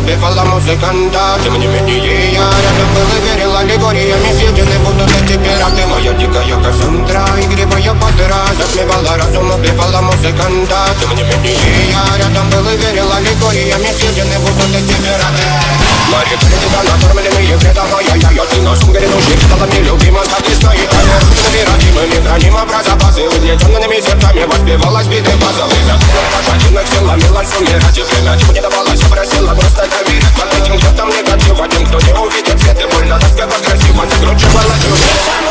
убивала музыканта. Тем не менее я рядом был и верил аллегориями. Съедены будут эти пираты. Моя дикая Кассандра, игривая подыра, затмевала разум, убивала музыканта. Тем не менее я рядом был и верил аллегориями. Съедены будут эти пираты. Мои кредита накормленные вредом. Ай-яй-яй, ты на сумке грядущий, стала мне любима, как и стоит. Родимыми храним образопасы. Угнетенными сердцами воспевалась биты базовых. Пошатенных сил ломилась умирать. И время чего не давалось, я просила просто доверять. Под этим кто там негатив, один, кто не увидит свет. И больно тоска красиво закручивалась.